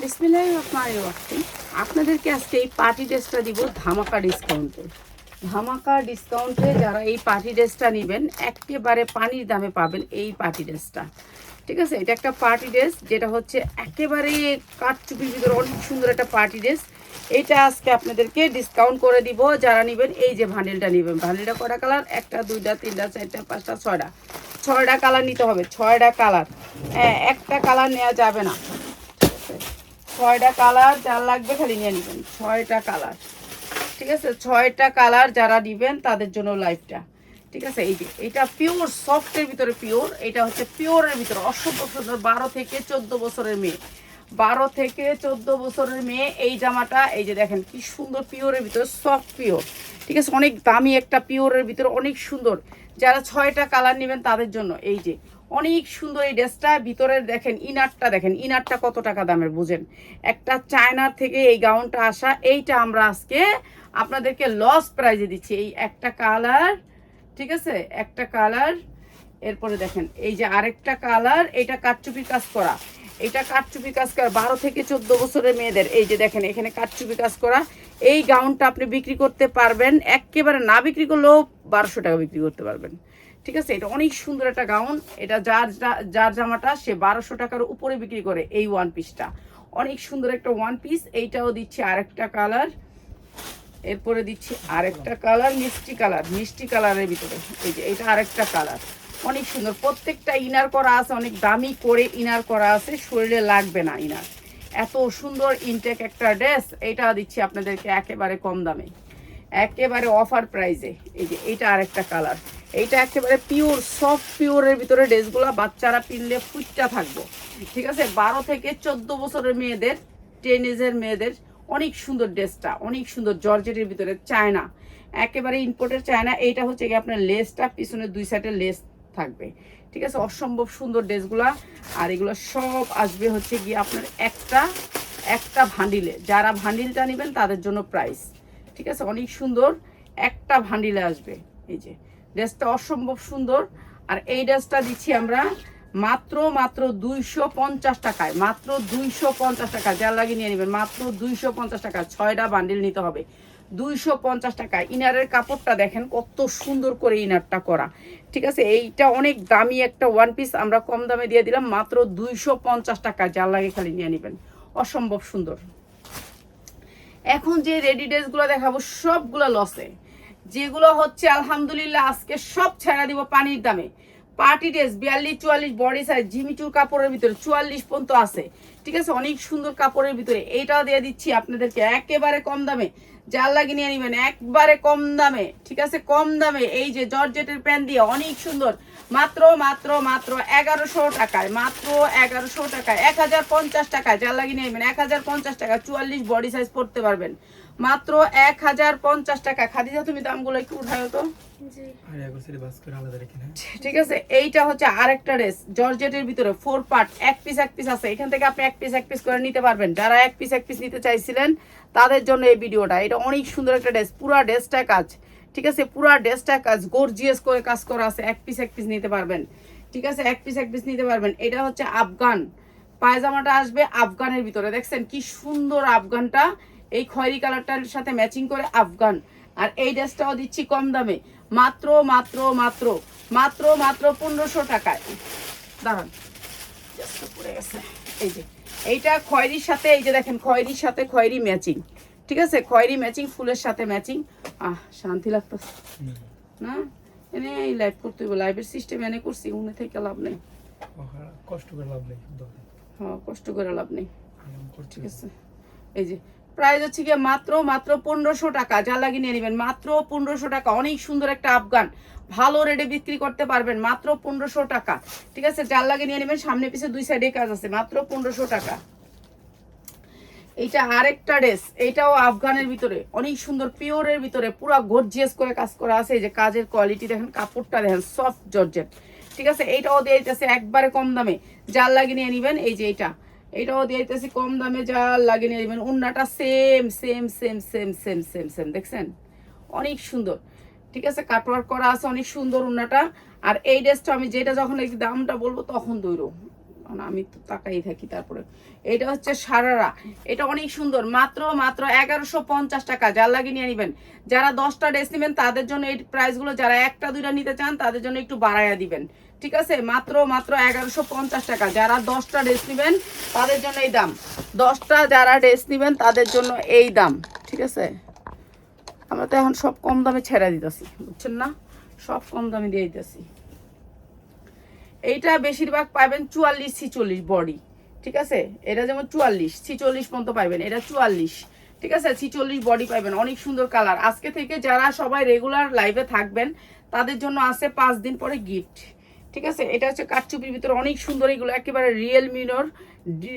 বিসমিল্লাহির রহমানির রহিম। আপনাদেরকে আজকে এই পার্টি ড্রেসটা দিব ধামাকা ডিসকাউন্টে। যারা এই পার্টি ড্রেসটা নেবেন একেবারে পানির দামে পাবেন এই পার্টি ড্রেসটা। ঠিক আছে, এটা একটা পার্টি ড্রেস যেটা হচ্ছে একেবারে কাঠচুপির ভিতরে অনেক সুন্দর একটা পার্টি ড্রেস। এটা আজকে আপনাদেরকে ডিসকাউন্ট করে দিব যারা নেবেন। এই যে ভান্ডেলটা নেবেন, ভান্ডেলটা কটা কালার? একটা, দুইটা, তিনটা, চারটা, পাঁচটা, ছয়টা কালার নিতে হবে। ছয়টা কালার, হ্যাঁ, একটা কালার নেওয়া যাবে না। ছয়টা কালার যার লাগবে খালি নিয়ে নেবেন, ছয়টা কালার। ঠিক আছে, ছয়টা কালার যারা নেবেন তাদের জন্য লাইফটা। ঠিক আছে, এই যে এটা পিওর সফটের ভিতরে পিওর, এটা হচ্ছে পিওরের ভিতরে অসম্ভব সুন্দর। 12 থেকে 14 বছরের মেয়ে, 12 থেকে 14 বছরের মেয়ে এই জামাটা। এই যে দেখেন কি সুন্দর, পিওরের ভিতরে সফট পিওর। ঠিক আছে, অনেক দামি একটা পিওরের ভিতরে অনেক সুন্দর। যারা ছয়টা কালার নেবেন তাদের জন্য এই যে অনেক সুন্দর এই ড্রেসটা। ভিতরের দেখেন ইনারটা, দেখেন ইনারটা কত টাকা দামের বুঝেন। একটা চায়নার থেকে এই গাউনটা আসা, এইটা আমরা আজকে আপনাদেরকে লস প্রাইজে দিচ্ছি। এই একটা কালার, ঠিক আছে, একটা কালার। এরপরে দেখেন এই যে আরেকটা কালার, এটা কাঠচুপির কাজ করা, এটা কাঠচুপি কাজ করা 12 থেকে 14 বছরের মেয়েদের। এই যে দেখেন এখানে কাঠচুপি কাজ করা এই গাউনটা আপনি বিক্রি করতে পারবেন, একেবারে না বিক্রি করলেও 1200 টাকা বিক্রি করতে পারবেন। ঠিক আছে, এটা অনেক সুন্দর একটা গাউন। এটা যার জামাটা সে 1200 টাকার উপরে বিক্রি করে। এই ওয়ান পিসটা অনেক সুন্দর একটা ওয়ান পিস। এইটাও দিচ্ছি আরেকটা কালার, এরপরে দিচ্ছি আরেকটা কালার, মিষ্টি কালারের ভিতরে। এই যে এটা আরেকটা কালার, অনেক সুন্দর। প্রত্যেকটা ইনার করা আছে, অনেক দামি করে ইনার করা আছে, শরীরে লাগবে না ইনার। এত সুন্দর ইনটেক একটা ড্রেস। এটা দিচ্ছি আপনাদেরকে একেবারে কম দামে, একেবারে অফার প্রাইজে। এই যে এটা আরেকটা কালার, এইটা একেবারে পিওর সফট পিওরের ভিতরে ড্রেসগুলো বাচ্চারা পিনলে ফুটটা থাকবো। ঠিক আছে, 12 থেকে 14 বছরের মেয়েদের, 10 এজের মেয়েদের অনেক সুন্দর ড্রেসটা, অনেক সুন্দর জর্জেটের ভিতরে চায়না, একেবারে ইম্পোর্টের চায়না। এইটা হচ্ছে কি আপনার লেসটা, পিছনে দুই সাইডে লেস থাকবে। ঠিক আছে, অসম্ভব সুন্দর ড্রেসগুলা। আর এগুলো সব আসবে হচ্ছে গিয়ে আপনার একটা ভান্ডিলে। যারা ভান্ডিলটা নেবেন তাদের জন্য প্রাইস। ঠিক আছে, অনেক সুন্দর একটা ভান্ডিলে আসবে। এই যে ড্রেসটা অসম্ভব সুন্দর। আর এই ড্রেসটা দিচ্ছি আমরা মাত্র 250 টাকায়, মাত্র 250 টাকা। যার লাগিয়ে নিয়ে নেবেন মাত্র 250 টাকা। 6টা বান্ডিল নিতে হবে, 250 টাকা। ইনারের কাপড়টা দেখেন কত সুন্দর করে ইনারটা করা। ঠিক আছে, এইটা অনেক দামি একটা ওয়ান পিস, আমরা কম দামে দিয়ে দিলাম মাত্র 250 টাকা। যার লাগে খালি নিয়ে নেবেন, অসম্ভব সুন্দর। এখন যে রেডি ড্রেসগুলো দেখাবো সবগুলো লসে, যেগুলো হচ্ছে আলহামদুলিল্লাহ আজকে সব ছেড়া দিব পানির দামে। পার্টি ড্রেস 42-44 বডি সাইজ, ঝিমিচুর কাপড়ের ভিতরে 44 পর্যন্ত আছে। ঠিক আছে, অনেক সুন্দর কাপড়ের ভিতরে। এইটাও দিয়ে দিচ্ছি আপনাদেরকে একেবারে কম দামে। যার লাগে নিয়ে নেবেন একবারে কম দামে। ঠিক আছে, কম দামে। এই যে জর্জেটের প্যান্ট দিয়ে অনেক সুন্দর, মাত্র 1100 টাকায়, মাত্র 1100 টাকায়, 1050 টাকায়। যার লাগে নিয়ে নেবেন 1050 টাকা। 44 বডি সাইজ পড়তে পারবেন মাত্র 1050 টাকা। খাদিজা তুমি দামগুলো একটু উঠায়ো তো। ঠিক আছে, এইটা হচ্ছে আরেকটা ড্রেস জর্জেটের ভিতরে 4 পার্ট, এক পিস আছে। এখান থেকে আপনি এক পিস করে নিতে পারবেন। যারা এক পিস নিতে চাইছিলেন তাদের জন্য এই ভিডিওটা। এটা অনেক সুন্দর একটা ড্রেস, পুরা ড্রেসটা কাজ। ঠিক আছে, পুরা ড্রেসটা কাজ, গর্জিয়াস করে কাজ করা আছে। এক পিস নিতে পারবেন। ঠিক আছে, এক পিস নিতে পারবেন। এটা হচ্ছে আফগান পায়জামাটা আসবে আফগানের ভিতরে। দেখছেন কি সুন্দর আফগানটা, এই খয়েরি কালারটার সাথে ম্যাচিং করে আফগান। আর এই ড্রেসটাও দিচ্ছি কম দামে, মাত্র 1500 টাকায়। দাঁড়ান, পড়ে গেছে। এই যে এইটা খয়েরির সাথে, এই যে দেখেন খয়েরির সাথে খয়েরি ম্যাচিং। ঠিক আছে, খয়েরি ম্যাচিং, ফুলের সাথে ম্যাচিং। শান্তি লাগতেছে না এনে এই লাইভ করতে হইব। লাইভের সিস্টেম এনে করছি, উনি থেকে লাভ নেই, কষ্ট করে লাভ নেই। হ্যাঁ, কষ্ট করে লাভ নেই। ঠিক আছে, এই যে প্রাইস হচ্ছে গিয়ে মাত্র 1500 টাকা। যা লাগিয়ে নিয়ে নেবেন মাত্র 1500 টাকা। অনেক সুন্দর একটা আফগান, ভালো রেটে বিক্রি করতে পারবেন মাত্র 1500 টাকা। ঠিক আছে, জাল লাগিয়ে নিয়ে নেবেন, সামনে পিছে দুই সাইডে কাজ আছে, মাত্র 1500 টাকা। এইটা আরেকটা ড্রেস, এটাও আফগানের ভিতরে অনেক সুন্দর পিওরের ভিতরে পুরো গর্জিয়াস করে কাজ করা আছে। এই যে কাজের কোয়ালিটি দেখেন, কাপড়টা দেখেন সফট জর্জেট। ঠিক আছে, এইটাও দিয়ে দিতেছে একবারে কম দামে। জাল লাগিয়ে নিয়ে নেবেন। এই যে এইটাও দিয়ে দিতেছি কম দামে, জাল লাগিয়ে নিয়ে নেবেন। উন্নাটা সেম দেখছেন, অনেক সুন্দর। ঠিক আছে, কাটওয়ার্ক করা আছে, অনেক সুন্দর উন্নাটা। আর এই ড্রেসটা আমি যেটা যখন এই দামটা বলবো তখন দৌড়ো, কারণ আমি তো তাকাই থাকি। তারপরে এটা হচ্ছে সারারা, এটা অনেক সুন্দর, মাত্র মাত্র 1150 টাকা, যার লাগে নিয়ে নেবেন। যারা 10টা ড্রেস নেবেন তাদের জন্য এই প্রাইসগুলো, যারা একটা দুইটা নিতে চান তাদের জন্য একটু বাড়াইয়া দিবেন, ঠিক আছে? মাত্র মাত্র 1150 টাকা, যারা 10টা ড্রেস নেবেন তাদের জন্য এই দাম। 10টা যারা ড্রেস নেবেন তাদের জন্য এই দাম, ঠিক আছে? আমরা তো এখন সব কম দামে ছেড়ে দিতেছি, বুঝছেন না? সব কম দামে দিয়ে দিতেছি। এইটা বেশিরভাগ পাবেন 44-46 বডি, ঠিক আছে? এটা যেমন 44-46 পর্যন্ত পাবেন, এটা 44, ঠিক আছে? 46 বডি পাবেন, অনেক সুন্দর কালার। আজকে থেকে যারা সবাই রেগুলার লাইভে থাকবেন তাদের জন্য আছে 5 দিন পরে গিফট, ঠিক আছে? এটা হচ্ছে কাটচুপির ভিতরে অনেক সুন্দর, এগুলো একেবারে রিয়েল মিনর,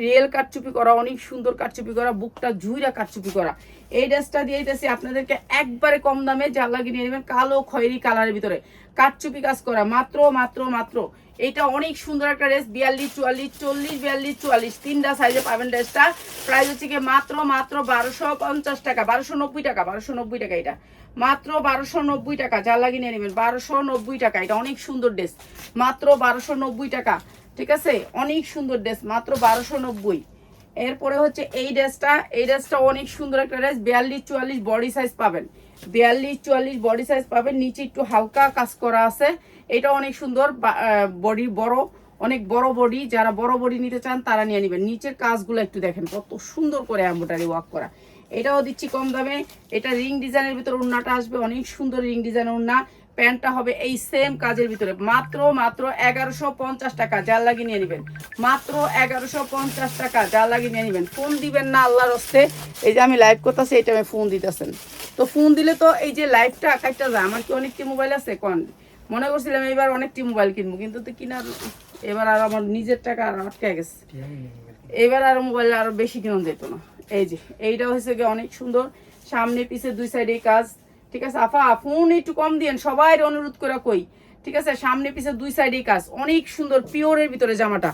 রিয়েল কাটচুপি করা, অনেক সুন্দর কাটচুপি করা, বুকটা ঝুইরা কাটচুপি করা। এই ড্রেসটা দিয়ে দিতেছি আপনাদেরকে একবারে কম দামে, যার লাগিয়ে নিয়ে নেবেন, কালো খয়েরি কালারের ভিতরে কাটচুপি কাজ করা, মাত্র মাত্র মাত্র। এটা অনেক সুন্দর একটা ড্রেস, 42, 44, 40, 42, 44 তিনটা সাইজে পাবেন। ড্রেসটা প্রাইস হচ্ছে কি মাত্র মাত্র 1250 টাকা, 1290 টাকা, 1290 টাকা। এটা মাত্র 1290 টাকা, যার লাগিয়ে নিয়ে নেবেন, 1290 টাকা। এটা অনেক সুন্দর ড্রেস, মাত্র 1290 টাকা, ঠিক আছে? অনেক সুন্দর ড্রেস, মাত্র 1290। এরপরে হচ্ছে এই ড্রেসটা, এই ড্রেসটা অনেক সুন্দর একটা ড্রেস, 42, 44 বডি সাইজ পাবেন, 42, 44 বডি সাইজ পাবেন। নিচে একটু হালকা কাজ করা আছে, এটা অনেক সুন্দর, বডি বড়, অনেক বড় বডি। যারা বড় বডি নিতে চান তারা নিয়ে নেবেন। নিচের কাজগুলো একটু দেখেন কত সুন্দর করে এমব্রয়ডারি ওয়ার্ক করা। এটাও দিচ্ছি কম দামে। এটা রিং ডিজাইনের ভিতরে ওড়নাটা আসবে, অনেক সুন্দর রিং ডিজাইনের ওড়না। প্যান্টটা হবে এই সেম কাজের ভিতরে, মাত্র মাত্র 1150 টাকা, যার লাগিয়ে নিয়ে নেবেন, মাত্র 1150 টাকা, যার লাগিয়ে নিয়ে নেবেন। ফোন দিবেন না আল্লাহর হস্তে, এই যে আমি লাইভ করতেছি এই টাইমে ফোন দিতেছেন, তো ফোন দিলে তো এই যে লাইভটা কাটটা যায়। আমার কি অনেকটি মোবাইল আছে কোন, মনে করছিলাম এবার অনেকটি মোবাইল কিনবো, কিন্তু তো কিনার এবার আর আমার নিজের টাকা আর আটকে গেছে, এবার আর মোবাইল আরো বেশি কিনুন যেত না। এই যে এইটা হচ্ছে গিয়ে অনেক সুন্দর, সামনে পিছে দুই সাইডে কাজ, ঠিক আছে? আফা ফোন একটু কম দিয়েন, সবাই অনুরোধ করে কই, ঠিক আছে? সামনে পিছে দুই সাইডে কাজ, অনেক সুন্দর পিওরের ভিতরে জামাটা,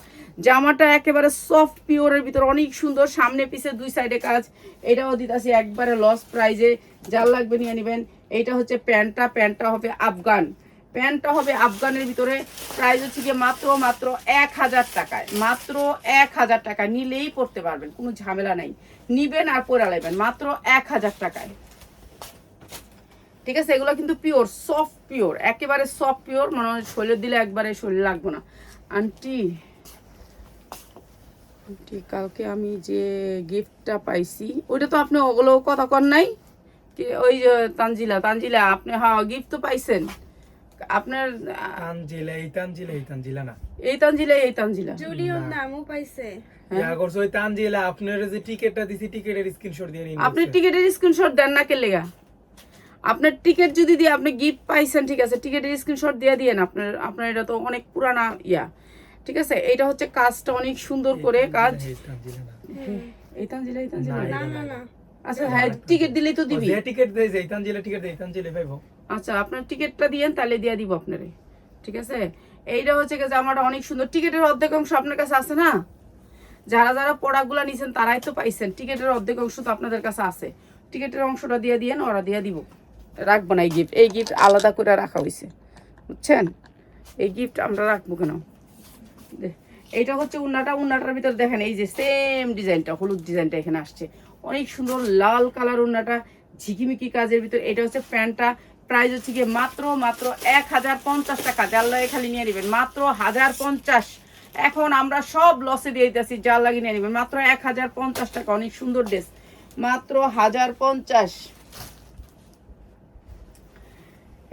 জামাটা একেবারে সফট পিওরের ভিতরে অনেক সুন্দর, সামনে পিছে দুই সাইডে কাজ। এটাও দিতাছি একবারে লস প্রাইজে, যার লাগবে নিয়ে নেবেন। এইটা হচ্ছে প্যান্টটা, প্যান্টটা হবে আফগান, প্যান্টটা হবে আফগানের ভিতরে। প্রাইস হচ্ছে গিয়ে মাত্র মাত্র 1000 টাকায়, মাত্র 1000 টাকা নিলেই পড়তে পারবেন, কোনো ঝামেলা নাই, নিবেন আর পরে লাইবেন, মাত্র 1000 টাকায়, ঠিক আছে? এগুলো কিন্তু পিওর সফট পিওর, একেবারে সফট পিওর, মনে হয় শরীরে দিলে একবারে শরীর লাগবে না। আন্টি আন্টি কালকে আমি যে গিফটটা পাইছি ওইটা তো আপনি ওগুলো কথা কর নাই কি? ওই যে তানজিলা, তানজিলা আপনি হ্যাঁ গিফট তো পাইছেন আপনার, তানজিলা, এই তানজিলা, এই তানজিলা না, এই তানজিলা, এই তানজিলা জুলিও নামও পাইছে। ইয়া করছো ওই তানজিলা। আপনার যে টিকেটটা দিছি, টিকেটের স্ক্রিনশট দিয়ে নিন। আপনি টিকেটের স্ক্রিনশট দেন না কে লেগা? আপনার টিকিট যদি দিয়ে আপনি গিফট পাইছেন, ঠিক আছে, টিকেটের স্ক্রিনশট দিয়ে দিয়েন। আপনার আপনার এটা তো অনেক পুরানা ইয়া, ঠিক আছে? এটা হচ্ছে কাজটা অনেক সুন্দর করে কাজ। এই তানজিলা, এই তানজিলা না না না, আচ্ছা হ্যাঁ, টিকিট দিলেই তো দিবি। যে টিকেট দেই এই তানজিলা, টিকেট দেই তানজিলা ভাইবো। আচ্ছা আপনার টিকিটটা দিয়েন, তাহলে দিয়ে দিব আপনারে, ঠিক আছে? এইটা হচ্ছে কি জামাটা অনেক সুন্দর, টিকিটের অর্ধেক অংশ আপনার কাছে আছে না? যারা যারা প্রোডাক্টগুলো নিছেন তারাই তো পাইছেন, টিকিটের অর্ধেক অংশ তো আপনাদের কাছে আছে। টিকিটের অংশটা দিয়ে দিয়েন, ওরা দিয়ে দিব, রাখবো না। এই গিফট, এই গিফট আলাদা করে রাখা হয়েছে, বুঝছেন? এই গিফট আমরা রাখবো কেন? এইটা হচ্ছে উন্নাটা, উন্নাটার ভিতরে দেখেন এই যে সেম ডিজাইনটা, হলুদ ডিজাইনটা এখানে আসছে, অনেক সুন্দর লাল কালার উন্নাটা, ঝিকিমিকি কাজের ভিতরে। এটা হচ্ছে প্যান্টটা, প্রাইস হচ্ছে গিয়ে মাত্র মাত্র 1050 টাকা, যার লাগে খালি নিয়ে নেবেন, মাত্র 1050। এখন আমরা সব লসে দিয়ে দিতেছি, যার লাগে নিয়ে নেবেন, মাত্র 1050 টাকা। অনেক সুন্দর ড্রেস, মাত্র 1050।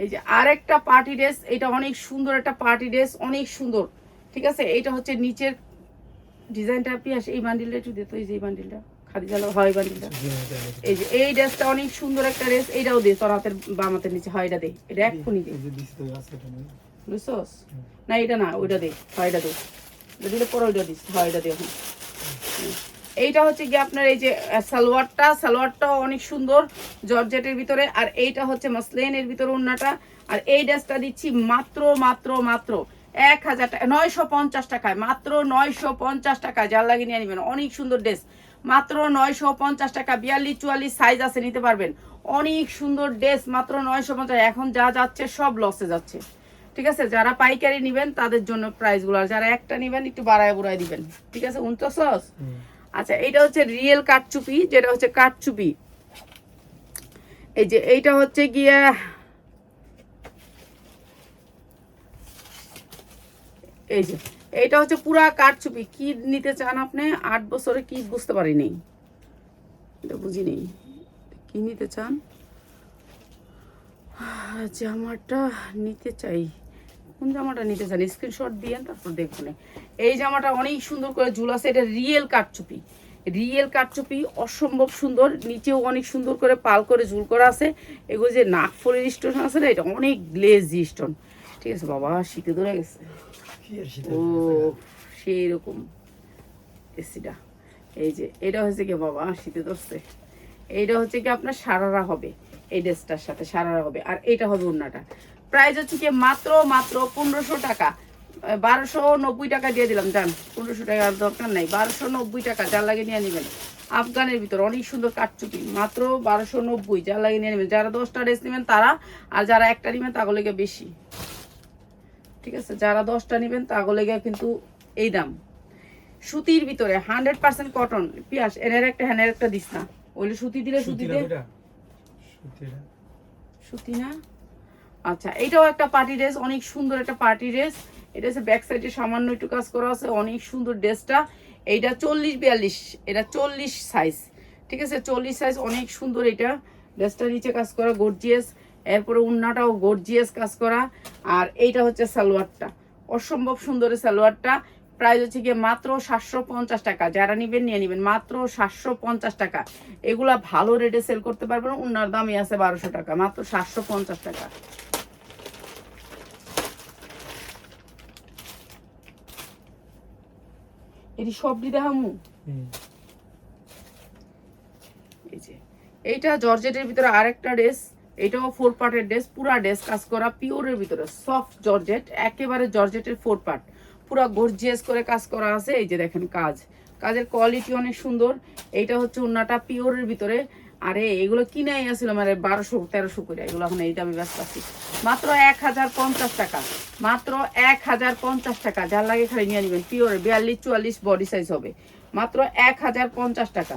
এই যে আরেকটা পার্টি ড্রেস, এটা অনেক সুন্দর একটা পার্টি ড্রেস, অনেক সুন্দর, ঠিক আছে? এটা হচ্ছে নিচের ডিজাইনটা, পিয়াস এই বান্ডিলটা একটু দিত, এই যে এই বান্ডিলটা খাদিজালা হয় বান্ডিলটা, এই যে এই ড্রেসটা অনেক সুন্দর একটা ড্রেস। এইটাও দে তোর হাতের বাম হাতের নিচে, হয় এটা দে, এটা এক্ষুনি দে, বুঝছস? না এটা না, ওইটা দে, হয় এটা দে, দিলে পরে ওইটা দিস, হয় এটা দে এখন। এইটা হচ্ছে কি আপনার এই যে সালোয়ারটা, সালোয়ারটাও অনেক সুন্দর জর্জেটের ভিতরে, আর এইটা হচ্ছে মাসলিনের ভিতরে ওড়নাটা। আর এই ড্রেসটা দিচ্ছি মাত্র মাত্র মাত্র 1000 টাকা, 950 টাকায়, মাত্র 950 টাকা, যার লাগে নিয়ে নেবেন। অনেক সুন্দর ড্রেস, মাত্র 950 টাকা, 42 44 সাইজ আছে, নিতে পারবেন। অনেক সুন্দর ড্রেস, মাত্র 950। এখন যা যাচ্ছে সব লসে যাচ্ছে, ঠিক আছে, যারা পাইকারি নেবেন তাদের জন্য প্রাইসগুলো, আর যারা একটা নেবেন একটু বাড়ায় বুড়ায় দিবেন, ঠিক আছে 49। আচ্ছা, এটা হচ্ছে রিয়েল কাঠচুপি, যেটা হচ্ছে কাঠচুপি। এই যে এইটা হচ্ছে গিয়া এই যে এইটা হচ্ছে পুরা কাঠচুপি। কি নিতে চান আপনি? 8 বছরে কি বুঝতে পারি নেই, এটা বুঝি নেই কি নিতে চান। জামাটা নিতে চাই, কোন জামাটা নিতে চান স্ক্রিনশট দিয়েন, তারপর দেখুন। এই জামাটা অনেক সুন্দর করে ঝুল আছে, এটা রিয়েল কাঠচুপি, রিয়েল কাঠচুপি, অসম্ভব সুন্দর। নিচেও অনেক সুন্দর করে পাল করে ঝুল করা আছে। এগুলো যে নাকফুলের স্টোন আছে না, এটা অনেক গ্লেজি স্টোন। ঠিক আছে বাবা, শীতে ধরে গেছে। ও সেই রকম এসিটা। এই যে এটা হচ্ছে কি বাবা, শীতে ধরছে। এইটা হচ্ছে কি আপনার সারারা হবে, এই ড্রেসটার সাথে সারারা হবে, আর এটা হবে ওড়নাটা। প্রাইস হচ্ছে কি মাত্র 1500 টাকা। 1290 টাকা দিয়ে দিলাম, জান 1500 টাকার দরকার নাই, 1290 টাকা, যার লাগে নিয়ে নেবেন। আফগানের ভিতর অনেক সুন্দর কাঠচুপি, মাত্র 1290, যার লাগে নিয়ে নেবেন। যারা 10টা ড্রেস নেবেন তারা, আর যারা একটা নেবেন তাগুলো বেশি, ঠিক আছে। যারা 10টা নেবেন তাগুলো কিন্তু এই দাম। সুতির ভিতরে 100% কটন। পিয়াস এনের একটা হ্যানের একটা দিস না, ওইলে সুতি দিলে সুতি দে, সুতি না। আচ্ছা, এটাও একটা পার্টি ড্রেস, অনেক সুন্দর একটা পার্টি ড্রেস। এটা হচ্ছে ব্যাক সাইডে সামান্য একটু কাজ করা আছে, অনেক সুন্দর ড্রেসটা। এইটা 40-42, এটা 40 সাইজ, ঠিক আছে 40 সাইজ, অনেক সুন্দর এটা ড্রেসটা। নিচে কাজ করা গর্জিয়াস, এরপরে উন্নাটাও গর্জিয়াস কাজ করা। আর এইটা হচ্ছে সালোয়ারটা, অসম্ভব সুন্দর সালোয়ারটা। প্রাইস হচ্ছে গিয়ে মাত্র 750 টাকা। যারা নিবেন নিয়ে নিবেন, মাত্র 750 টাকা। এগুলা ভালো রেটে সেল করতে পারবেন, উন্নার দামই আছে 1200 টাকা, মাত্র 750 টাকা। এটি সবজি দেখামু। এই যে এইটা জর্জেটের ভিতরে আরেকটা ড্রেস, এটাও 4 পার্টের ড্রেস, পুরা ড্রেস কাজ করা পিওরের ভিতরে, সফট জর্জেট, একেবারে জর্জেটের 4 পার্ট, পুরা গর্জিয়াস করে কাজ করা আছে। এই যে দেখেন কাজ, কাজের কোয়ালিটি অনেক সুন্দর। এইটা হচ্ছে ওন্নাটা পিওরের ভিতরে। আরে এগুলো কিনাই আসছিল মানে 1200-1300 করে, এগুলো এখন এই দামে ব্যস্ত আছি, মাত্র 1050 টাকা, মাত্র 1050 টাকা। যার লাগে খালি নিয়ে নেবেন, পিওর 42-44 বডি সাইজ হবে, মাত্র 1050 টাকা।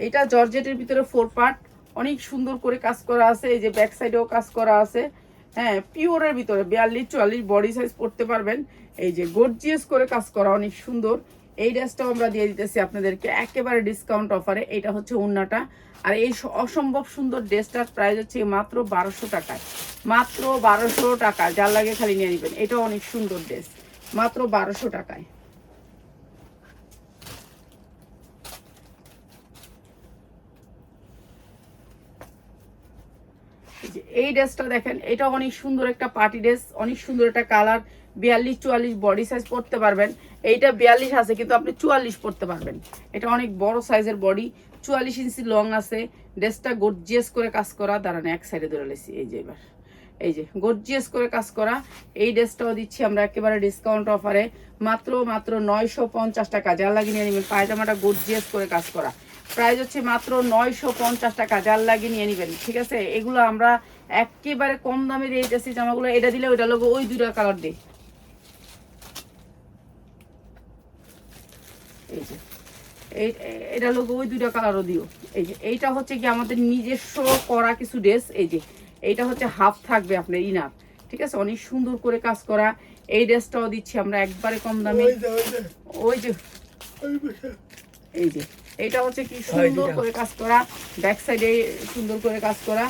এটা জর্জেটের ভিতরে 4 পার্ট, অনেক সুন্দর করে কাজ করা আছে। এই যে ব্যাক সাইডেও কাজ করা আছে, হ্যাঁ পিওরের ভিতরে 42-44 বডি সাইজ পড়তে পারবেন। এই যে গর্জিয়াস করে কাজ করা, অনেক সুন্দর। এই ড্রেসটাও আমরা দিয়ে দিতেছি আপনাদেরকে একেবারে ডিসকাউন্ট অফারে। এটা হচ্ছে ওড়নাটা, আর এই অসম্ভব সুন্দর ড্রেসটার প্রাইস হচ্ছে মাত্র 1200 টাকায়, মাত্র 1200 টাকা। যার লাগে খালি নিয়ে নেবেন, এটা অনেক সুন্দর ড্রেস, মাত্র 1200 টাকায়। এই ড্রেসটা দেখেন, এটা অনেক সুন্দর একটা পার্টি ড্রেস, অনেক সুন্দর একটা কালার, 42-44 বডি সাইজ পড়তে পারবেন। এইটা 42 আছে কিন্তু আপনি 44 পড়তে পারবেন, এটা অনেক বড় সাইজের বডি, 44 ইঞ্চি লং আছে। ড্রেসটা গর্জিয়াস করে কাজ করা, দাঁড়ান এক সাইডে ধরে লেছি। এই যে এবার এই যে গর্জিয়াস করে কাজ করা এই ড্রেসটাও দিচ্ছি আমরা একেবারে ডিসকাউন্ট অফারে, মাত্র 950 টাকা। যার লাগিয়ে নিয়ে নেবেন, পায়জামাটা গর্জিয়াস করে কাজ করা, প্রাইস হচ্ছে মাত্র 950 টাকা। যার লাগিয়ে নিয়ে নেবেন, ঠিক আছে। এগুলো আমরা একেবারে কম দামে দিয়ে দিতেছি জামাগুলো। এটা দিলে ওইটা লোক ওই 2টা কালার দিই। এই যে এটা লোক ওই 2টা কালারও দিও। এই যে এইটা হচ্ছে কি আমাদের নিজস্ব করা কিছু ড্রেস। এই যে এইটা হচ্ছে হাফ থাকবে আপনার ইনার, ঠিক আছে, অনেক সুন্দর করে কাজ করা। এই ড্রেসটাও দিচ্ছি আমরা একবারে কম দামে। ওই যে এই যে এইটা হচ্ছে কি সুন্দর করে কাজ করা, ব্যাক সাইডে সুন্দর করে কাজ করা।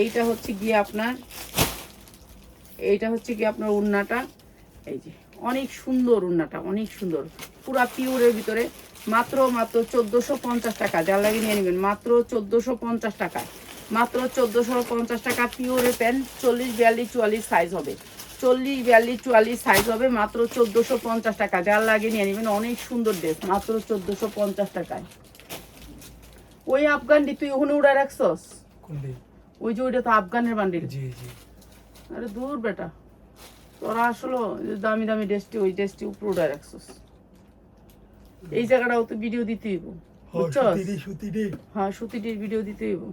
এইটা হচ্ছে গিয়ে আপনার, এইটা হচ্ছে কি আপনার ওড়নাটা। এই যে অনেক সুন্দর ওড়নাটা, অনেক সুন্দর, পুরা পিওরের ভিতরে, মাত্র 1450 টাকা। যার লাগে নিয়ে নেবেন, মাত্র 1450 টাকা, মাত্র 1450 টাকা। পিওরের প্যান্ট 40-42-44 সাইজ হবে, 40-42-44 সাইজ হবে, মাত্র 1450 টাকা। যার লাগে নিয়ে নেবেন, অনেক সুন্দর ড্রেস, মাত্র 1450 টাকায়। ওই আফগানটি তুই ওখানে উড়ায় রাখছস? ওই যে ওইটা তো আফগানের বান্ডিল। আরে দূর বেটা, তোরা আসলে দামি দামি ড্রেসটি, ওই ড্রেসটি উপরে উড়ায় রাখছস। এই জায়গাটাও তো ভিডিও দিতে হইব, বুঝছস? হ্যাঁ সুতিটির ভিডিও দিতে হইব।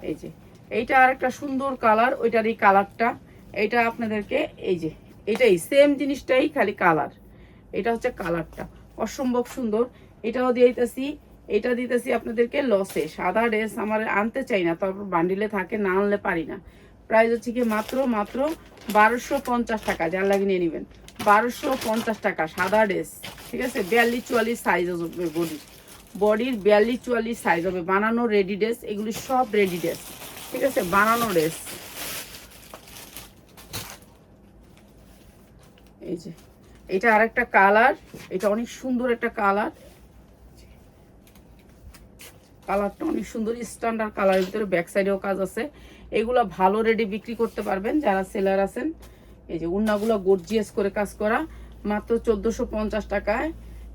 এই যে এইটা আর একটা সুন্দর কালার, ওইটার এই কালারটা, এটা আপনাদেরকে এই যে এটাই সেম জিনিসটাই, খালি কালার। এটা হচ্ছে কালারটা অসম্ভব সুন্দর। এটাও দিয়ে দিতেছি, এটা দিতেছি আপনাদেরকে লসে। সাদা ড্রেস আমার আনতে চাই না, তারপর বান্ডিলে থাকে, না আনলে পারি না। প্রাইস হচ্ছে কি মাত্র 1250 টাকা, যার লাগে নিয়ে নেবেন। 1250 টাকা সাদা ড্রেস, ঠিক আছে। 42-44 সাইজ হবে বডির, 42-44 সাইজ হবে। বানানো রেডি ড্রেস, এগুলি সব রেডি ড্রেস, ঠিক আছে, বানানো ড্রেস। এই যে এটা আরেকটা কালার, এটা অনেক সুন্দর একটা কালার। কালারটা অনেক সুন্দর, স্ট্যান্ডার্ড কালারের ভিতরে ব্যাক সাইডেও কাজ আছে। এগুলো ভালো রেডি বিক্রি করতে পারবেন যারা সেলার আছেন। এই যে উন্নাগুলো গর্জিয়াস করে কাজ করা, মাত্র 1450 টাকায়।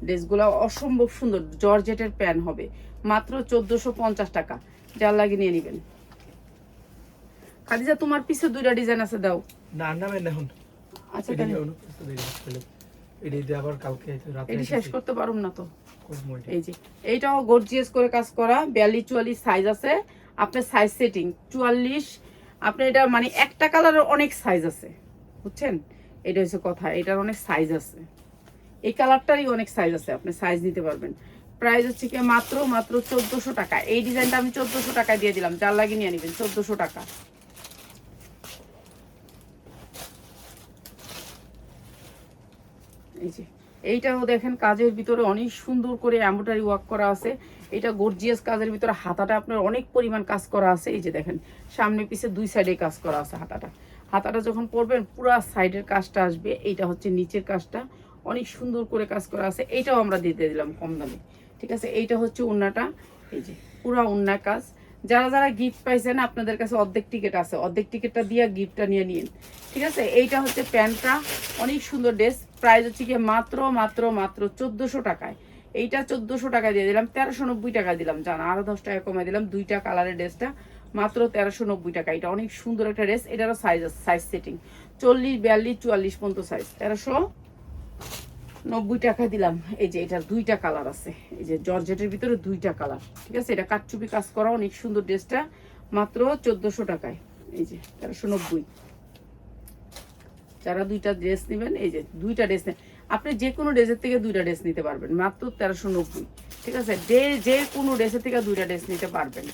ড্রেসগুলো অসম্ভব সুন্দর, জর্জেটের প্যান হবে, মাত্র 1450 টাকা, যার লাগে নিয়ে নেবেন। খাদিজা তোমার পিছে দুইটা ডিজাইন আছে, দাও। না নামেন এখন। আচ্ছা এটা তাহলে এটা আবার কালকে রাতে এটি শেষ করতে পারুম না তো। করবো এটা। এই যে এইটাও গর্জিয়াস করে কাজ করা, 42-44 সাইজ আছে। আপনার সাইজ সেটিং 44, আপনার এটা মানে একটা কালারের অনেক সাইজ আছে, বুঝছেন? এটা হচ্ছে কথা, এটার অনেক সাইজ আছে, এই কালারটারই অনেক সাইজ আছে, আপনি সাইজ নিতে পারবেন। প্রাইস হচ্ছে কি মাত্র 1400 টাকা। এই ডিজাইনটা আমি 1400 টাকায় দিয়ে দিলাম, যার লাগে নিয়ে নেবেন, 1400 টাকা। এই যে এইটাও দেখেন কাজের ভিতরে অনেক সুন্দর করে এমব্রয়ডারি ওয়ার্ক করা আছে। এটা গর্জিয়াস কাজের ভিতরে, হাতাটা আপনার অনেক পরিমাণ কাজ করা আছে। এই যে দেখেন সামনে পিছে দুই সাইডে কাজ করা আছে। হাতাটা যখন পরবেন পুরা সাইডের কাজটা আসবে। এইটা হচ্ছে নিচের কাজটা, অনেক সুন্দর করে কাজ করা আছে। এইটাও আমরা দিতে দিলাম কম দামে, ঠিক আছে। এইটা হচ্ছে ওড়নাটা, এই যে পুরা ওড়না কাজ। যারা যারা গিফট পাইছেন আপনাদের কাছে অর্ধেক টিকিট আছে, অর্ধেক টিকিটটা দিয়ে গিফটটা নিয়ে নিন, ঠিক আছে। এইটা হচ্ছে প্যান্টটা, অনেক সুন্দর ড্রেস। প্রাইস হচ্ছে কি মাত্র 1400 টাকায়। এইটা 1400 টাকা দিয়ে দিলাম, 1390 টাকা দিলাম, জান আরো 10 টাকা কমে দিলাম। দুইটা কালারের ড্রেসটা মাত্র 1390 টাকা। এটা অনেক সুন্দর একটা ড্রেস, এটারও সাইজ আছে, সাইজ সেটিং 40, 42, 44 পর্যন্ত সাইজ। 1390 টাকা দিলাম। এই যে এটার দুইটা কালার আছে, এই যে জর্জেটের ভিতরে দুইটা কালার, ঠিক আছে। এটা কাটচুপি কাজ করা, অনেক সুন্দর ড্রেসটা, মাত্র 1400 টাকায়। এই যে 1390। যারা দুইটা ড্রেস নেবেন, এই যে দুইটা ড্রেস নেন, আপনি যে কোনো ড্রেসের থেকে দুইটা ড্রেস নিতে পারবেন, মাত্র 1390, ঠিক আছে। যে কোনো ড্রেসের থেকে দুইটা ড্রেস নিতে পারবেন,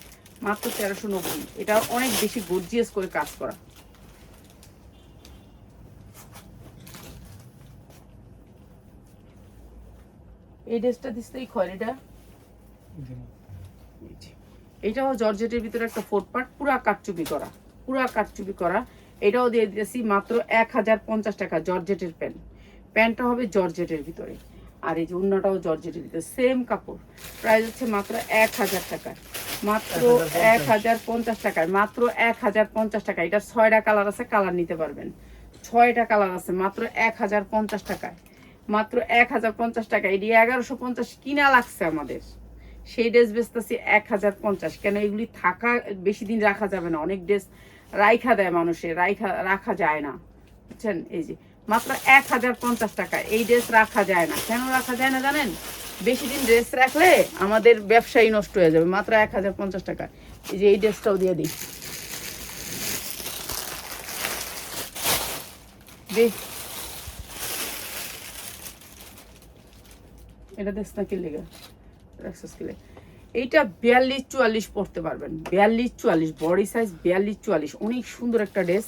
মাত্র 1390। এটা অনেক বেশি গর্জিয়াস করে কাজ করা। এই ড্রেসটা দিচ্ছে এই খয়েরিটা, এটাও জর্জেটের ভিতরে একটা 4 পার্ট, পুরা কাটচুপি করা, পুরা কাটচুপি করা। এটাও দিয়ে দিয়েছি মাত্র 1050 টাকা। জর্জেটের প্যান্টটা হবে জর্জেটের ভিতরে, আর এই যে ওড়নাটাও জর্জেটের ভিতরে, সেম কাপড়। প্রাইস হচ্ছে মাত্র 1000 টাকা, মাত্র 1050 টাকায়, মাত্র 1050 টাকা। এটা 6টা কালার আছে, কালার নিতে পারবেন, 6টা কালার আছে, মাত্র 1050 টাকায়, মাত্র 1050 টাকা। এটি 1150 কিনা লাগছে আমাদের, সেই ড্রেস বেচতেছি 1050। কেন এগুলি থাকা বেশি দিন রাখা যাবে না, অনেক ড্রেস রাইখা দেয় মানুষের, রাখা যায় না, বুঝছেন। এই যে মাত্র 1050 টাকা। এই ড্রেস রাখা যায় না, কেন রাখা যায় না জানেন? বেশি দিন ড্রেস রাখলে আমাদের ব্যবসায়ী নষ্ট হয়ে যাবে। মাত্র 1050 টাকা। এই যে এই ড্রেসটাও দিয়ে দিই, এটা দেশ না কিনলে এইটা 42-44 পড়তে পারবেন, 42-44 বডি সাইজ, 42-44। অনেক সুন্দর একটা ড্রেস,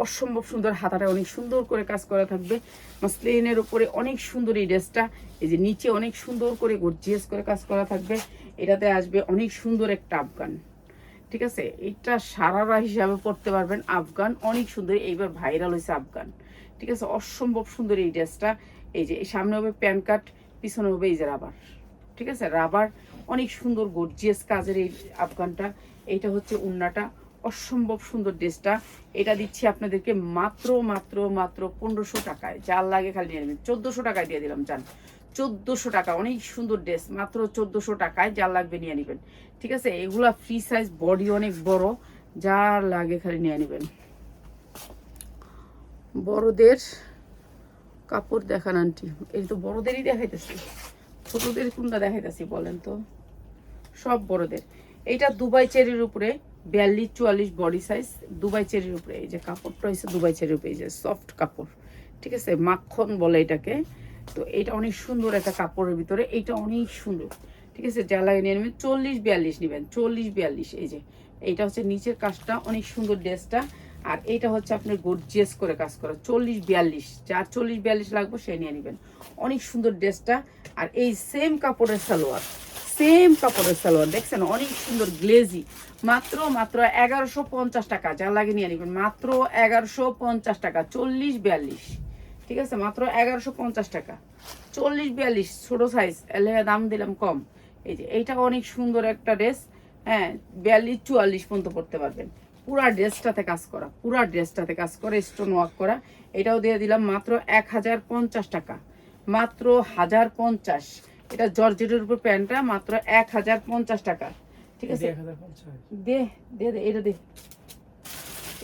অসম্ভব সুন্দর। হাতাটা অনেক সুন্দর করে কাজ করা থাকবে, মাসলিনের উপরে অনেক সুন্দর এই ড্রেসটা। এই যে নিচে অনেক সুন্দর করে গর্জিয়াস করে কাজ করা থাকবে। এটাতে আসবে অনেক সুন্দর একটা আফগান, ঠিক আছে। এটা সারারা হিসাবে পড়তে পারবেন, আফগান অনেক সুন্দর, এইবার ভাইরাল হয়েছে আফগান, ঠিক আছে। অসম্ভব সুন্দর এই ড্রেসটা। এই যে সামনে হবে প্যান কাট, পিছনে হবে এই যে রাবার, ঠিক আছে, রাবার। অনেক সুন্দর গর্জিয়াস কাজের এই আফগানটা। এইটা হচ্ছে ওড়নাটা, অসম্ভব সুন্দর ড্রেসটা। এটা দিচ্ছি আপনাদেরকে মাত্র 1500 টাকায়, যার লাগে খালি নিয়ে নেবেন। 1400 টাকায় দিয়ে দিলাম, জান 1400 টাকা। অনেক সুন্দর ড্রেস, মাত্র 1400 টাকায়, যার লাগবে নিয়ে নেবেন, ঠিক আছে। এগুলা ফ্রি সাইজ, বডি অনেক বড়, যার লাগে খালি নিয়ে নেবেন। বড়দের কাপড় দেখান আন্টি, এই তো বড়দেরই দেখাইতেছি, ছোটদের কোনটা দেখাইতেছি বলেন তো? সব বড়দের। এইটা দুবাই চেরির উপরে, 42-44 বডি সাইজ, দুবাই চেরির উপরে। এই যে কাপড়টা হচ্ছে দুবাই চেরির উপরে, এই যে সফট কাপড়, ঠিক আছে, মাখন বলে এটাকে। তো এটা অনেক সুন্দর একটা কাপড়ের ভিতরে, এইটা অনেক সুন্দর, ঠিক আছে। যা লাগে নিয়ে নেবেন, 40-42 নেবেন, 40-42। এই যে এইটা হচ্ছে নিচের কাজটা অনেক সুন্দর ড্রেসটা, আর এইটা হচ্ছে আপনার গর্জিয়াস করে কাজ করা, 40-42। যার 40-42 লাগবে সে নিয়ে নেবেন, অনেক সুন্দর ড্রেসটা। আর এই সেম কাপড়ের সালোয়ার, সেম কাপড়ের সালোয়ার দেখছেন, অনেক সুন্দর গ্লেজি, মাত্র 1150 টাকা। যা লাগে নিয়ে নেবেন, মাত্র 1150 টাকা, 40-42, ঠিক আছে, মাত্র 1150 টাকা, 40-42 ছোট সাইজ, এলে দাম দিলাম কম। এই যে এইটা অনেক সুন্দর একটা ড্রেস, হ্যাঁ, 42-44 পর্যন্ত পড়তে পারবেন। পুরা ড্রেসটাতে কাজ করা, পুরা ড্রেসটাতে কাজ করে স্টোন ওয়ার্ক করা। এটাও দিয়ে দিলাম মাত্র 1050 টাকা, মাত্র 1050। এটা জর্জেটের উপর প্যান্টটা, মাত্র 1050 টাকা, ঠিক আছে। 1050 দে দে দে, এটা দে,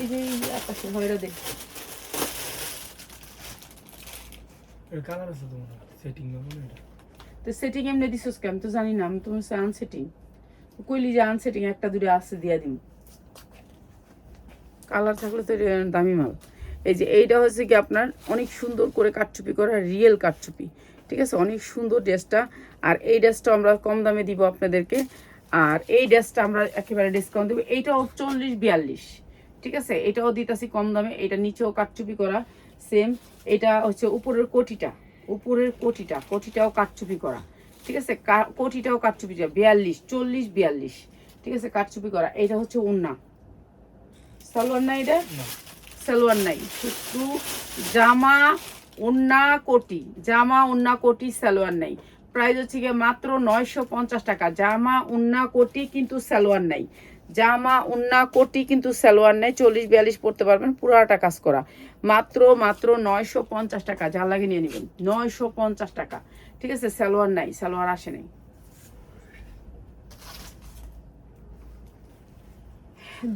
এই যে আকাশে হয়, এটা দে। এর কালার আছে তোমার সেটিং না মনে এটা? তো সেটিং এমনি দিছস কেন, তো জানি না আমি, তুমি আনসেটিং কইলি যে আনসেটিং একটা দুটো আছে দিয়া দিম, কালার থাকলে তো দামি মাল। এই যে এইটা হচ্ছে কি আপনার অনেক সুন্দর করে কাটচুপি করা, রিয়েল কাটচুপি, ঠিক আছে, অনেক সুন্দর ড্রেসটা। আর এই ড্রেসটা আমরা কম দামে দিব আপনাদেরকে, আর এই ড্রেসটা আমরা একেবারে ডিসকাউন্ট দেবো। এইটাও 40-42, ঠিক আছে, এটাও দিতেছি কম দামে। এটা নিচেও কাটচুপি করা সেম, এটা হচ্ছে উপরের কোটিটা, উপরের কোটিটা, কোটিটাও কাটচুপি করা, ঠিক আছে, কোটিটাও কাটচুপি করা, 42, 40-42, ঠিক আছে, কাটচুপি করা। এটা হচ্ছে ওড়না, সালোয়ার নাই, এটা সালোয়ার নাই, শুধু জামা ওড়না কোটি, জামা ওড়না কোটি, সালোয়ার নাই। প্রাইস হচ্ছে গিয়ে মাত্র 950 টাকা, জামা ওড়না কোটি কিন্তু সালোয়ার নাই, জামা ওড়না কোটি কিন্তু সালোয়ার নাই, 40-42 পড়তে পারবেন, পুরাটা কাজ করা, মাত্র 950 টাকা। যা লাগে নিয়ে নেবেন, 950 টাকা, ঠিক আছে। সালোয়ার নাই, সালোয়ার আসে নাই।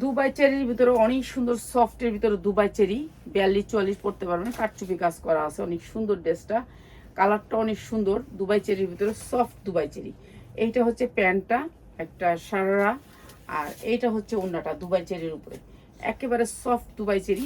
দুবাই চেরির ভিতরে অনেক সুন্দর সফটের ভিতরে দুবাই চেরি, 42-44 পড়তে পারবেন, কাটচুপি কাজ করা আছে, অনেক সুন্দর ড্রেসটা, কালারটা অনেক সুন্দর, দুবাই চেরির ভিতরে সফট দুবাই চেরি। এইটা হচ্ছে প্যান্টটা একটা সারারা, আর এইটা হচ্ছে ওড়নাটা দুবাই চেরির উপরে, একেবারে সফট দুবাই চেরি।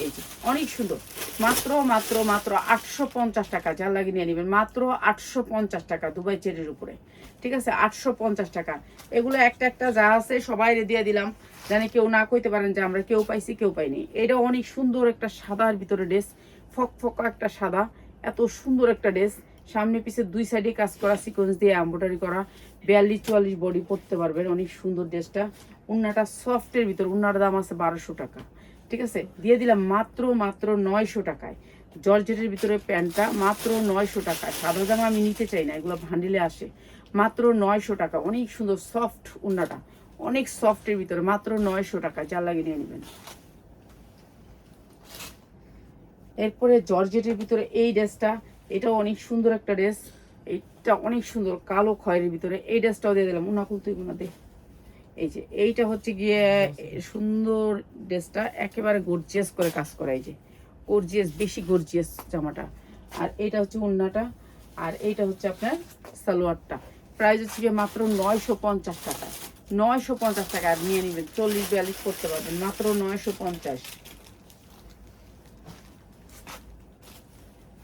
এই যে অনেক সুন্দর, মাত্র মাত্র মাত্র 850 টাকা। যা লাগে নিয়ে নেবেন, মাত্র 850 টাকা দুবাই চেরির উপরে, ঠিক আছে, 850 টাকা। এগুলো একটা একটা যা আছে সবাই দিয়ে দিলাম, জানি কেউ না কইতে পারেন যে আমরা কেউ পাইছি কেউ পাইনি। এটা অনেক সুন্দর একটা সাদার ভিতরে ড্রেস, ফকফকা একটা সাদা, এত সুন্দর একটা ড্রেস, সামনে পিছে দুই সাইডে কাজ করা, সিকোয়েন্স দিয়ে এমব্রয়ডারি করা, 42-44 বডি পরতে পারবেন, অনেক সুন্দর ড্রেসটা। উন্নাটা সফটের ভিতর, উন্নার দাম আছে 1200 টাকা, ঠিক আছে, দিয়ে দিলাম মাত্র মাত্র 900 টাকায়। জর্জেটের ভিতরে প্যান্টটা মাত্র 900 টাকা, সাদা জামা আমি নিতে চাই না, এগুলো ভান্ডিলে আসে, মাত্র 900 টাকা, অনেক সুন্দর সফট উন্নাটা, অনেক সফটের ভিতরে, মাত্র 900 টাকা। যা লাগে নিয়ে নেবেন। এরপরে জর্জেটের ভিতরে এই ড্রেসটা, এটাও অনেক সুন্দর একটা ড্রেস, এইটা অনেক সুন্দর কালো খয়েরের ভিতরে, এই ড্রেসটাও দিয়ে দিলাম, উনা খুলতে গুনা দে। এই যে এইটা হচ্ছে গিয়ে সুন্দর ড্রেসটা, একেবারে গর্জিয়াস করে কাজ করা, এই যে গর্জিয়াস, বেশি গর্জিয়াস জামাটা। আর এইটা হচ্ছে ওড়নাটা, আর এইটা হচ্ছে আপনার সালোয়ারটা। প্রাইস হচ্ছে গিয়ে মাত্র 950 টাকা, 950 টাকা। আর নিয়ে নেবেন, 40-42 করতে পারবেন, মাত্র 950।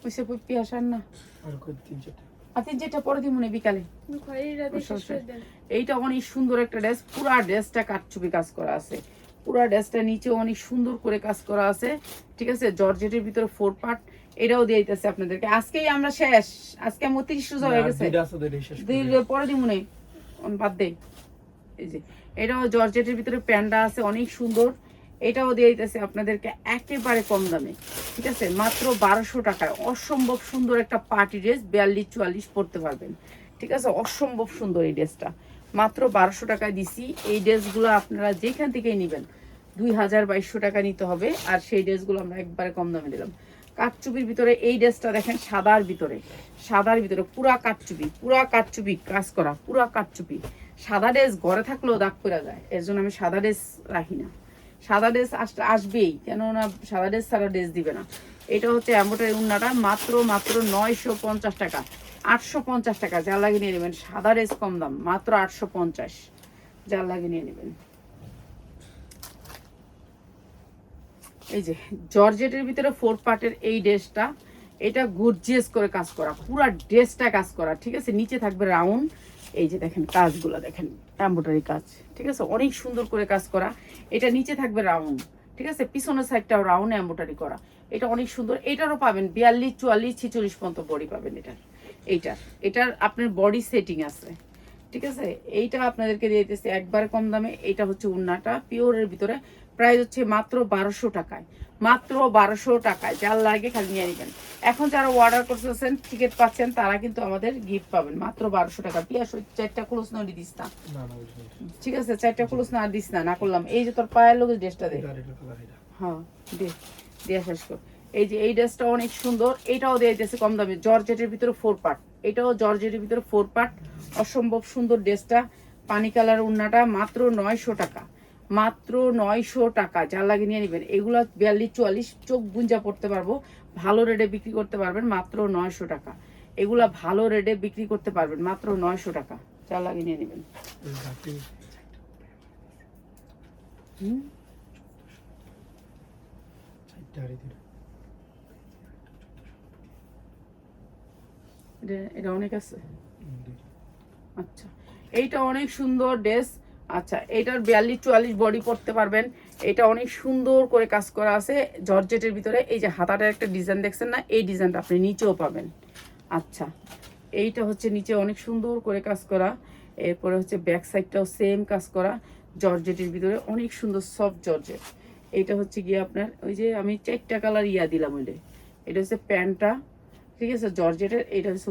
ওইসে পিয়াসার না, আর কত 3-4টা আর যেটা পরে দিব মনে বিকালে। এইটা অনেক সুন্দর একটা ড্রেস, পুরা ড্রেসটা কাটচুপি কাজ করা আছে, পুরা ড্রেসটা নিচে অনেক সুন্দর করে কাজ করা আছে, ঠিক আছে, জর্জেটের ভিতরে 4 পার্ট। এটাও দিয়ে দিতেছে আপনাদেরকে, আজকেই আমরা শেষ, আজকে 30 রোজা হয়ে গেছে, পরে দিব মনে বাদ দে। এই যে এটাও জর্জেটের ভিতরে প্যান্ডা আছে, অনেক সুন্দর, এটাও দিয়ে দিতেছে আপনাদেরকে একেবারে কম দামে, ঠিক আছে, মাত্র 1200 টাকায়। অসম্ভব সুন্দর একটা পার্টি ড্রেস, 42-44 পরতে পারবেন, ঠিক আছে, অসম্ভব সুন্দর এই ড্রেসটা, মাত্র 1200 টাকায় দিছি। এই ড্রেসগুলো আপনারা যেখান থেকেই নেবেন 2000-2200 টাকা নিতে হবে, আর সেই ড্রেসগুলো আমরা একবারে কম দামে দিলাম। কাটচুপির ভিতরে এই ড্রেসটা দেখেন, সাদার ভিতরে, সাদার ভিতরে পুরা কাটচুপি, পুরা কাটচুপি কাজ করা, পুরা কাটচুপি। সাদা ড্রেস ঘরে থাকলেও দাগ পড়া যায়, এর জন্য আমি সাদা ড্রেস রাখি না, সাদা ড্রেস আসবেই, কেননা সাদা ড্রেস সারা ড্রেস দিবে না। এটা হচ্ছে এমব্রয়ডারি উন্নাটা, মাত্র মাত্র 950 টাকা, 850 টাকা। যা লাগে নিয়ে নেবেন, সাদা ড্রেস কম দাম, মাত্র 850, যা লাগে নিয়ে নেবেন। এই যে জর্জেটের ভিতরে 4 পার্টের এই ড্রেসটা, এটা গর্জিয়াস করে কাজ করা, পুরা ড্রেসটা কাজ করা, ঠিক আছে। নিচে থাকবে রাউন্ড, এই যে দেখেন কাজগুলো দেখেন, এমব্রয়ডারি কাজ, ঠিক আছে, অনেক সুন্দর করে কাজ করা। এটা নিচে থাকবে রাউন্ড, ঠিক আছে, পিছনের সাইডটাও রাউন্ড এমব্রয়ডারি করা, এটা অনেক সুন্দর। এটারও পাবেন 42, 44, 46 পর্যন্ত বডি পাবেন এটার আপনার বডি সেটিং আছে, ঠিক আছে। এইটা আপনাদেরকে দিয়ে দিতেছি একবারে কম দামে। এটা হচ্ছে উন্নাটা পিওরের ভিতরে, প্রাইস হচ্ছে মাত্র 1200 টাকায়, মাত্র 1200 টাকায়। যার লাগে খালি নিয়ে নেবেন। এখন যারা অর্ডার করতেছেন টিকিট পাচ্ছেন, তারা কিন্তু আমাদের গিফট পাবেন মাত্র 1200 টাকা। পিয়াস 4টা ক্লোজ না দিস না, ঠিক আছে, 4টা ক্লোজ না দিস না, না করলাম। এই যে তোর পায়ের লোকের ড্রেসটা দে, হ্যাঁ দে, দিয়ে শেষ কর। এই যে এই ড্রেসটা অনেক সুন্দর, এটাও দিয়ে দিতেছে কম দামে, জর্জেটের ভিতরে 4 পার্ট, এটাও জর্জেটের ভিতরে 4 পার্ট, অসম্ভব সুন্দর ড্রেসটা। পানি কালার উন্নাটা মাত্র 900 টাকা, মাত্র 900 টাকা। যার লাগে নিয়ে নেবেন। এগুলো 42, 44 চোখ গুঞ্জা পড়তে পারবো, ভালো রেটে বিক্রি করতে পারবেন মাত্র 900 টাকা। এগুলা ভালো রেটে বিক্রি করতে পারবেন মাত্র 900 টাকা। যার লাগে নিয়ে নেবেন। এটা অনেক আছে, আচ্ছা। এইটা অনেক সুন্দর ড্রেস, আচ্ছা। এটার 42, 44 বডি পড়তে পারবেন। এটা অনেক সুন্দর করে কাজ করা আছে জর্জেটের ভিতরে। এই যে হাতাটার একটা ডিজাইন দেখছেন না, এই ডিজাইনটা আপনি নিচেও পাবেন, আচ্ছা। এইটা হচ্ছে নিচে অনেক সুন্দর করে কাজ করা, এরপরে হচ্ছে ব্যাক সাইডটাও সেম কাজ করা জর্জেটের ভিতরে, অনেক সুন্দর সফট জর্জেট। এইটা হচ্ছে গিয়ে আপনার ওই যে আমি 4টা কালার দিলাম ওইটা। এটা হচ্ছে প্যান্টটা, ঠিক আছে, জর্জেটের। এটা হচ্ছে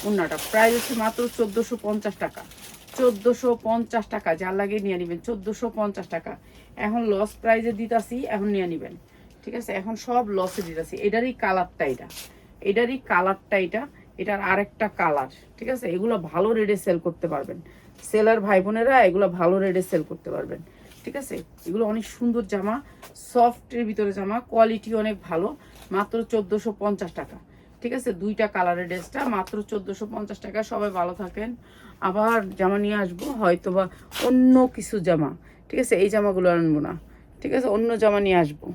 উন্নাটা প্রাইস হচ্ছে মাত্র 1450 টাকা, 1450 টাকা। যার লাগে নিয়ে নেবেন 1450 টাকা। এখন লস প্রাইজে দিতাছি, এখন নিয়ে নেবেন, ঠিক আছে। এখন সব লসে দিতাছি। এটারই কালারটা এটা, এটার আরেকটা কালার, ঠিক আছে। এগুলো ভালো রেটে সেল করতে পারবেন, সেলার ভাই বোনেরা এগুলো ভালো রেটে সেল করতে পারবেন, ঠিক আছে। এগুলো অনেক সুন্দর জামা, সফটের ভিতরে জামা, কোয়ালিটি অনেক ভালো, মাত্র 1450 টাকা, ঠিক আছে। 2টা কালারের ড্রেসটা মাত্র 1450 টাকা। সবাই ভালো থাকেন। আবার জামা নিয়ে আসবো, হয়তো বা অন্য কিছু জামা, ঠিক আছে, এই জামাগুলো আনবো না, ঠিক আছে, অন্য জামা নিয়ে আসবো।